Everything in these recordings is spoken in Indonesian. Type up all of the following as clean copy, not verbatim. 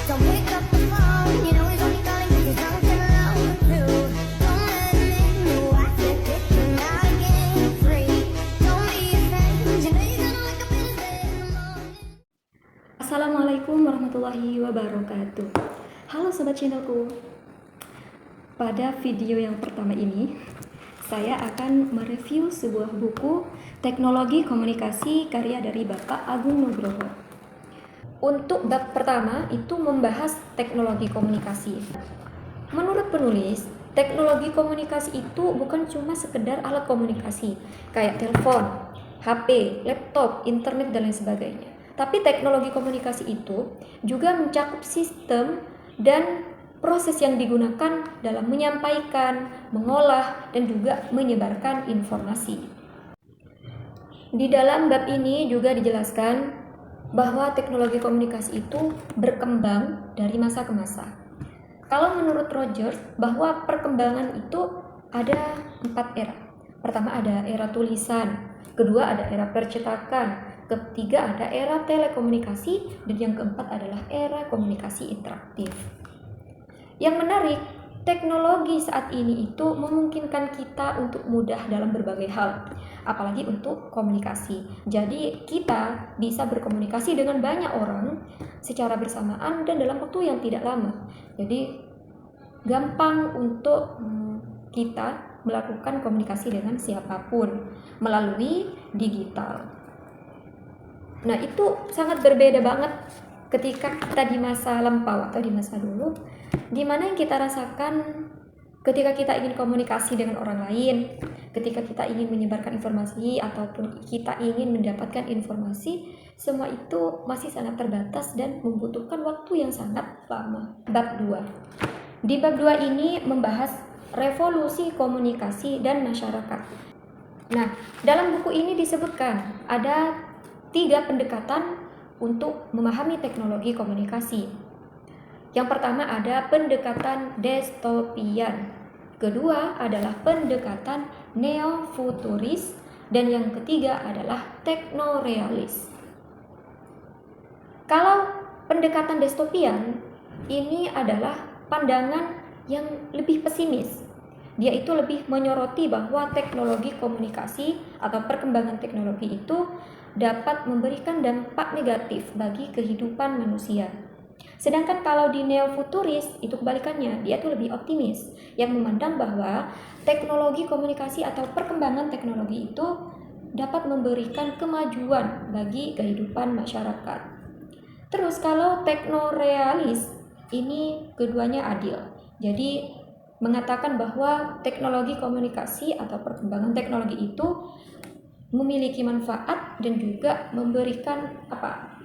Don't pick up the phone, you know he's only calling 'cause he's drunk and alone too. Don't let him know I said that you're not getting free. Don't be afraid, you know you're gonna wake up in his bed in the morning. Assalamualaikum warahmatullahi wabarakatuh. Halo sobat channelku. Pada video yang pertama ini, saya akan mereview sebuah buku Teknologi Komunikasi karya dari Bapak Agung Nugroho. Untuk bab pertama itu membahas teknologi komunikasi. Menurut penulis, teknologi komunikasi itu bukan cuma sekedar alat komunikasi kayak telepon, HP, laptop, internet dan lain sebagainya. Tapi teknologi komunikasi itu juga mencakup sistem dan proses yang digunakan dalam menyampaikan, mengolah, dan juga menyebarkan informasi. Di dalam bab ini juga dijelaskan bahwa teknologi komunikasi itu berkembang dari masa ke masa. Kalau menurut Rogers, bahwa perkembangan itu ada 4 era. Pertama ada era tulisan, kedua ada era percetakan, ketiga ada era telekomunikasi, dan yang keempat adalah era komunikasi interaktif. Yang menarik, teknologi saat ini itu memungkinkan kita untuk mudah dalam berbagai hal, apalagi untuk komunikasi. Jadi kita bisa berkomunikasi dengan banyak orang secara bersamaan dan dalam waktu yang tidak lama. Jadi gampang untuk kita melakukan komunikasi dengan siapapun melalui digital. Nah, itu sangat berbeda banget ketika kita di masa lampau atau di masa dulu, di mana yang kita rasakan ketika kita ingin komunikasi dengan orang lain, ketika kita ingin menyebarkan informasi ataupun kita ingin mendapatkan informasi, semua itu masih sangat terbatas dan membutuhkan waktu yang sangat lama. Bab 2. Di bab 2 ini membahas revolusi komunikasi dan masyarakat. Nah, dalam buku ini disebutkan ada 3 pendekatan untuk memahami teknologi komunikasi. Yang pertama ada pendekatan dystopian, kedua adalah pendekatan neo-futuris, dan yang ketiga adalah teknorealis. Kalau pendekatan dystopian ini adalah pandangan yang lebih pesimis. Dia itu lebih menyoroti bahwa teknologi komunikasi atau perkembangan teknologi itu dapat memberikan dampak negatif bagi kehidupan manusia. Sedangkan kalau di neofuturis itu kebalikannya, dia itu lebih optimis yang memandang bahwa teknologi komunikasi atau perkembangan teknologi itu dapat memberikan kemajuan bagi kehidupan masyarakat. Terus kalau teknorealis ini keduanya adil. Jadi mengatakan bahwa teknologi komunikasi atau perkembangan teknologi itu memiliki manfaat dan juga memberikan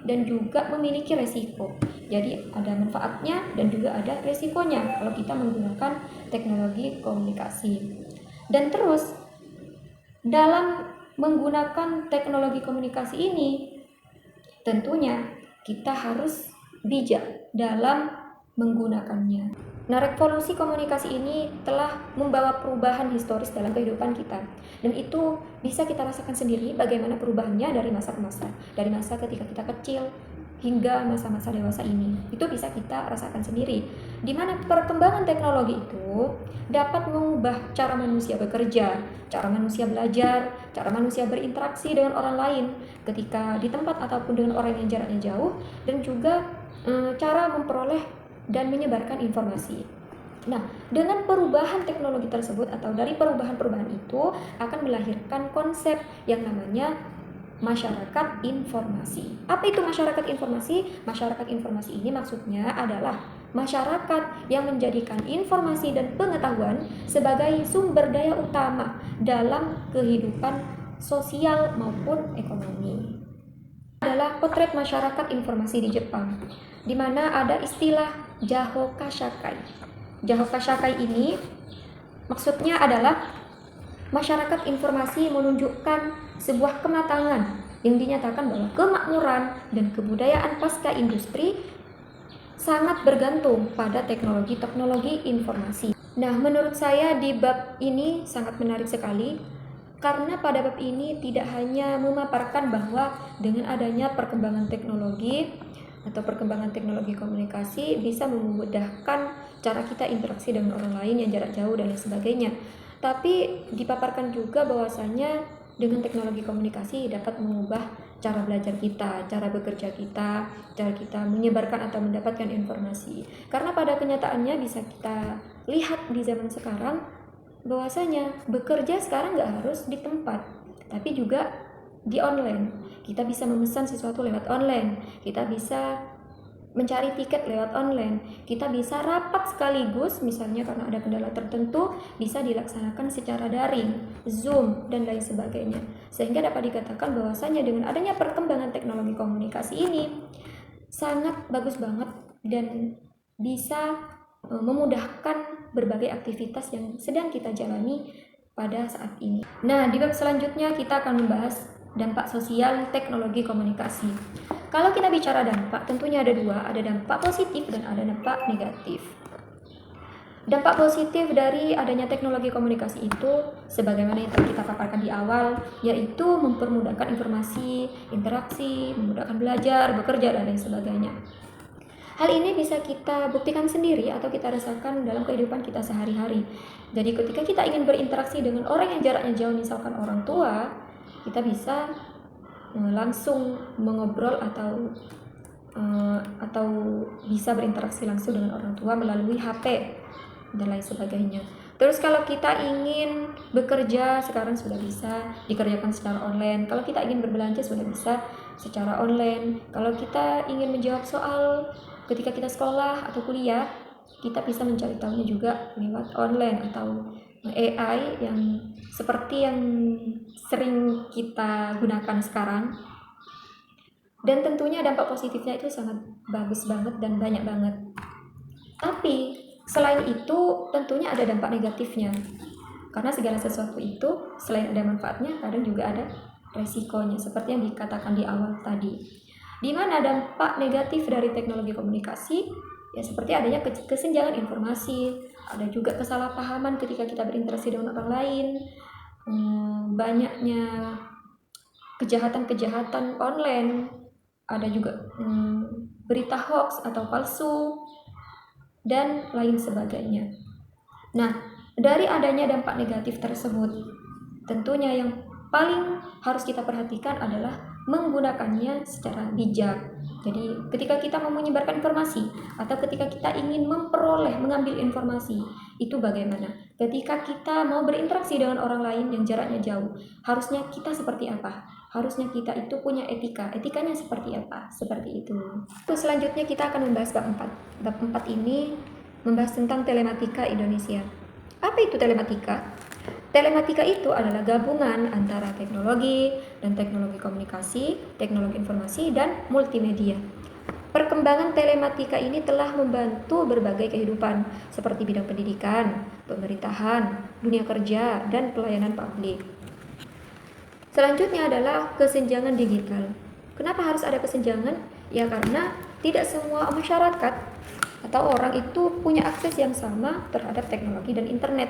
dan juga memiliki resiko. Jadi ada manfaatnya dan juga ada resikonya kalau kita menggunakan teknologi komunikasi. Dan terus dalam menggunakan teknologi komunikasi ini tentunya kita harus bijak dalam menggunakannya. Nah, revolusi komunikasi ini telah membawa perubahan historis dalam kehidupan kita. Dan itu bisa kita rasakan sendiri bagaimana perubahannya dari masa ke masa. Dari masa ketika kita kecil hingga masa-masa dewasa ini. Itu bisa kita rasakan sendiri. Di mana perkembangan teknologi itu dapat mengubah cara manusia bekerja, cara manusia belajar, cara manusia berinteraksi dengan orang lain ketika di tempat ataupun dengan orang yang jaraknya jauh, dan juga cara memperoleh dan menyebarkan informasi. Nah, dengan perubahan teknologi tersebut atau dari perubahan-perubahan itu akan melahirkan konsep yang namanya masyarakat informasi. Apa itu masyarakat informasi? Masyarakat informasi ini maksudnya adalah masyarakat yang menjadikan informasi dan pengetahuan sebagai sumber daya utama dalam kehidupan sosial maupun ekonomi. Adalah potret masyarakat informasi di Jepang, di mana ada istilah Jahoka Shakai. Jahoka Shakai ini maksudnya adalah masyarakat informasi menunjukkan sebuah kematangan yang dinyatakan bahwa kemakmuran dan kebudayaan pasca industri sangat bergantung pada teknologi-teknologi informasi. Nah, menurut saya di bab ini sangat menarik sekali karena pada bab ini tidak hanya memaparkan bahwa dengan adanya perkembangan teknologi atau perkembangan teknologi komunikasi bisa memudahkan cara kita interaksi dengan orang lain yang jarak jauh dan lain sebagainya. Tapi dipaparkan juga bahwasanya dengan teknologi komunikasi dapat mengubah cara belajar kita, cara bekerja kita, cara kita menyebarkan atau mendapatkan informasi. Karena pada kenyataannya bisa kita lihat di zaman sekarang bahwasanya bekerja sekarang nggak harus di tempat, tapi juga di online. Kita bisa memesan sesuatu lewat online, kita bisa mencari tiket lewat online, kita bisa rapat sekaligus misalnya karena ada kendala tertentu bisa dilaksanakan secara daring, Zoom dan lain sebagainya. Sehingga dapat dikatakan bahwasanya dengan adanya perkembangan teknologi komunikasi ini sangat bagus banget dan bisa memudahkan berbagai aktivitas yang sedang kita jalani pada saat ini. Nah, di bab selanjutnya kita akan membahas dampak sosial teknologi komunikasi. Kalau kita bicara dampak, tentunya ada dua, ada dampak positif dan ada dampak negatif. Dampak positif dari adanya teknologi komunikasi itu, sebagaimana yang telah kita paparkan di awal, yaitu mempermudahkan informasi, interaksi, memudahkan belajar, bekerja, dan lain sebagainya. Hal ini bisa kita buktikan sendiri atau kita rasakan dalam kehidupan kita sehari-hari. Jadi ketika kita ingin berinteraksi dengan orang yang jaraknya jauh, misalkan orang tua, kita bisa langsung mengobrol atau bisa berinteraksi langsung dengan orang tua melalui HP dan lain sebagainya. Terus kalau kita ingin bekerja sekarang sudah bisa dikerjakan secara online. Kalau kita ingin berbelanja sudah bisa secara online. Kalau kita ingin menjawab soal ketika kita sekolah atau kuliah, kita bisa mencari tahunya juga lewat online atau AI yang seperti yang sering kita gunakan sekarang. Dan tentunya dampak positifnya itu sangat bagus banget dan banyak banget. Tapi selain itu tentunya ada dampak negatifnya. Karena segala sesuatu itu selain ada manfaatnya, kadang juga ada resikonya seperti yang dikatakan di awal tadi. Di mana dampak negatif dari teknologi komunikasi ya seperti adanya kesenjangan informasi, ada juga kesalahpahaman ketika kita berinteraksi dengan orang lain, banyaknya kejahatan-kejahatan online, ada juga berita hoax atau palsu dan lain sebagainya. Nah, dari adanya dampak negatif tersebut, tentunya yang paling harus kita perhatikan adalah menggunakannya secara bijak. Jadi ketika kita mau menyebarkan informasi atau ketika kita ingin mengambil informasi, itu bagaimana? Ketika kita mau berinteraksi dengan orang lain yang jaraknya jauh, harusnya kita seperti apa? Harusnya kita itu punya etika. Etikanya seperti apa? Seperti itu. Terus selanjutnya kita akan membahas bab 4. Bab 4 ini membahas tentang telematika Indonesia. Apa itu telematika? Telematika itu adalah gabungan antara teknologi dan teknologi komunikasi, teknologi informasi, dan multimedia. Perkembangan telematika ini telah membantu berbagai kehidupan seperti bidang pendidikan, pemerintahan, dunia kerja, dan pelayanan publik. Selanjutnya adalah kesenjangan digital. Kenapa harus ada kesenjangan? Ya karena tidak semua masyarakat atau orang itu punya akses yang sama terhadap teknologi dan internet.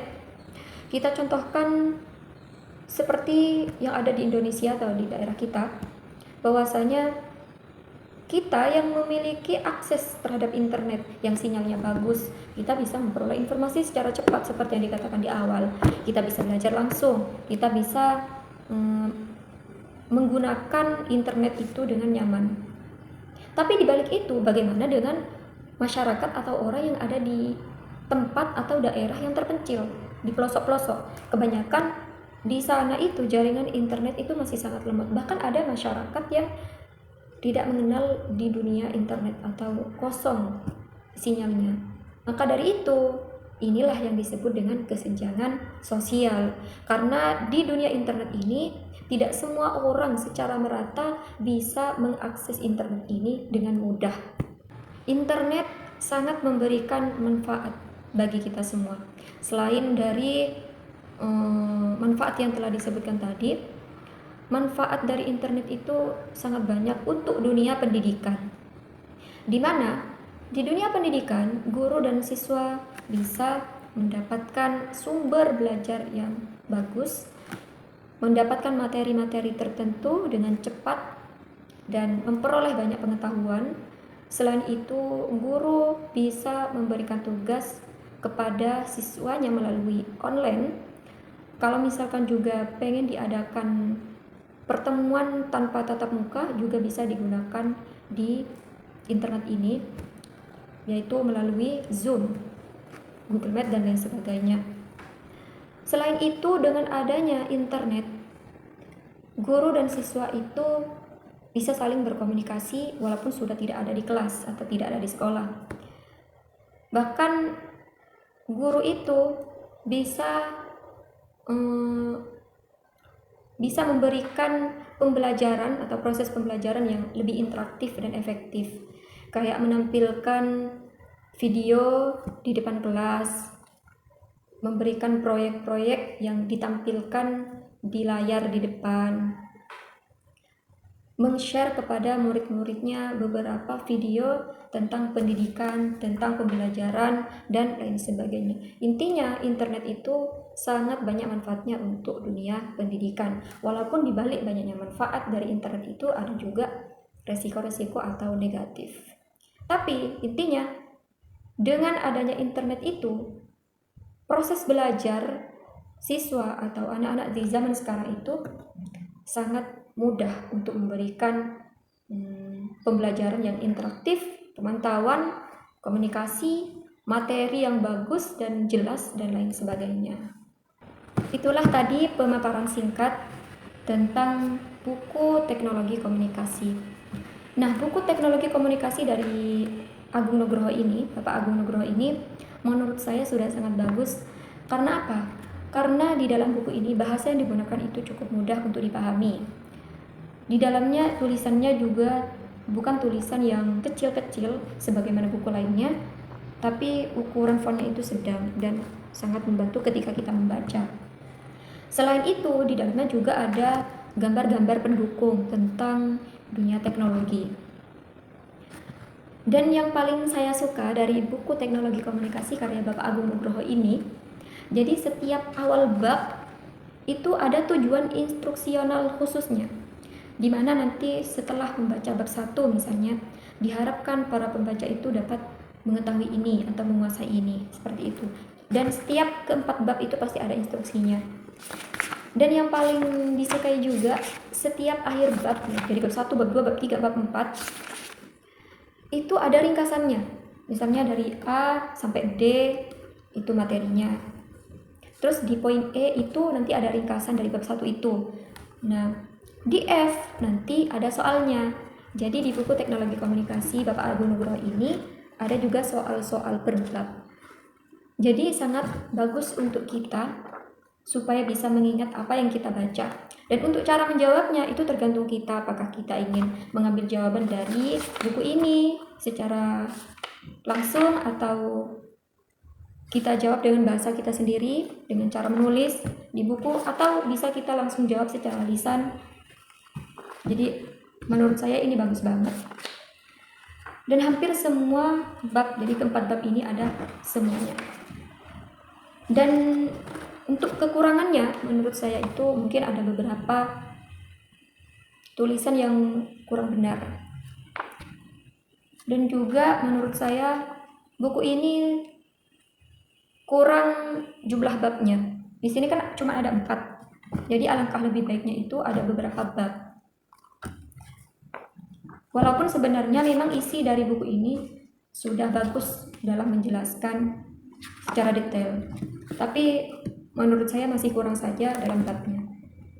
Kita contohkan seperti yang ada di Indonesia atau di daerah kita, bahwasanya kita yang memiliki akses terhadap internet yang sinyalnya bagus, kita bisa memperoleh informasi secara cepat seperti yang dikatakan di awal. Kita bisa belajar langsung, kita bisa menggunakan internet itu dengan nyaman. Tapi di balik itu, bagaimana dengan masyarakat atau orang yang ada di tempat atau daerah yang terpencil, di pelosok-pelosok? Kebanyakan di sana itu jaringan internet itu masih sangat lemah. Bahkan ada masyarakat yang tidak mengenal di dunia internet atau kosong sinyalnya. Maka dari itu, inilah yang disebut dengan kesenjangan sosial. Karena di dunia internet ini tidak semua orang secara merata bisa mengakses internet ini dengan mudah. Internet sangat memberikan manfaat bagi kita semua. Selain dari manfaat yang telah disebutkan tadi, manfaat dari internet itu sangat banyak untuk dunia pendidikan. Di mana di dunia pendidikan, guru dan siswa bisa mendapatkan sumber belajar yang bagus, mendapatkan materi-materi tertentu dengan cepat dan memperoleh banyak pengetahuan. Selain itu, guru bisa memberikan tugas kepada siswanya melalui online. Kalau misalkan juga pengen diadakan pertemuan tanpa tatap muka, juga bisa digunakan di internet ini, yaitu melalui Zoom, Google Meet, dan lain sebagainya. Selain itu, dengan adanya internet, guru dan siswa itu bisa saling berkomunikasi walaupun sudah tidak ada di kelas atau tidak ada di sekolah. Bahkan guru itu bisa memberikan pembelajaran atau proses pembelajaran yang lebih interaktif dan efektif, kayak menampilkan video di depan kelas, memberikan proyek-proyek yang ditampilkan di layar di depan, meng-share kepada murid-muridnya beberapa video tentang pendidikan, tentang pembelajaran, dan lain sebagainya. Intinya, internet itu sangat banyak manfaatnya untuk dunia pendidikan. Walaupun dibalik banyaknya manfaat dari internet itu ada juga resiko-resiko atau negatif. Tapi intinya, dengan adanya internet itu, proses belajar siswa atau anak-anak di zaman sekarang itu sangat mudah untuk memberikan pembelajaran yang interaktif, pemantauan, komunikasi, materi yang bagus dan jelas, dan lain sebagainya. Itulah tadi pemaparan singkat tentang buku teknologi komunikasi. Nah, buku teknologi komunikasi dari Agung Nugroho ini, Bapak Agung Nugroho ini, menurut saya sudah sangat bagus. Karena apa? Karena di dalam buku ini bahasa yang digunakan itu cukup mudah untuk dipahami. Di dalamnya tulisannya juga bukan tulisan yang kecil-kecil sebagaimana buku lainnya, tapi ukuran fontnya itu sedang dan sangat membantu ketika kita membaca. Selain itu, di dalamnya juga ada gambar-gambar pendukung tentang dunia teknologi. Dan yang paling saya suka dari buku teknologi komunikasi karya Bapak Agung Nugroho ini, jadi setiap awal bab itu ada tujuan instruksional khususnya, di mana nanti setelah membaca bab 1 misalnya, diharapkan para pembaca itu dapat mengetahui ini atau menguasai ini, seperti itu. Dan setiap keempat bab itu pasti ada instruksinya. Dan yang paling disukai juga, setiap akhir bab, jadi bab 1, bab 2, bab 3, bab 4, itu ada ringkasannya. Misalnya dari A sampai D, itu materinya. Terus di poin E itu nanti ada ringkasan dari bab 1 itu. Nah, di F nanti ada soalnya. Jadi di buku teknologi komunikasi Bapak Agung Nugroho ini ada juga soal-soal per bab. Jadi sangat bagus untuk kita supaya bisa mengingat apa yang kita baca. Dan untuk cara menjawabnya itu tergantung kita, apakah kita ingin mengambil jawaban dari buku ini secara langsung atau kita jawab dengan bahasa kita sendiri dengan cara menulis di buku, atau bisa kita langsung jawab secara lisan. Jadi menurut saya ini bagus banget. Dan hampir semua bab, jadi keempat bab ini ada semuanya. Dan untuk kekurangannya menurut saya itu mungkin ada beberapa tulisan yang kurang benar. Dan juga menurut saya buku ini kurang jumlah babnya. Di sini kan cuma ada 4. Jadi alangkah lebih baiknya itu ada beberapa bab. Walaupun sebenarnya memang isi dari buku ini sudah bagus dalam menjelaskan secara detail, tapi menurut saya masih kurang saja dalam babnya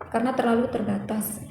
karena terlalu terbatas.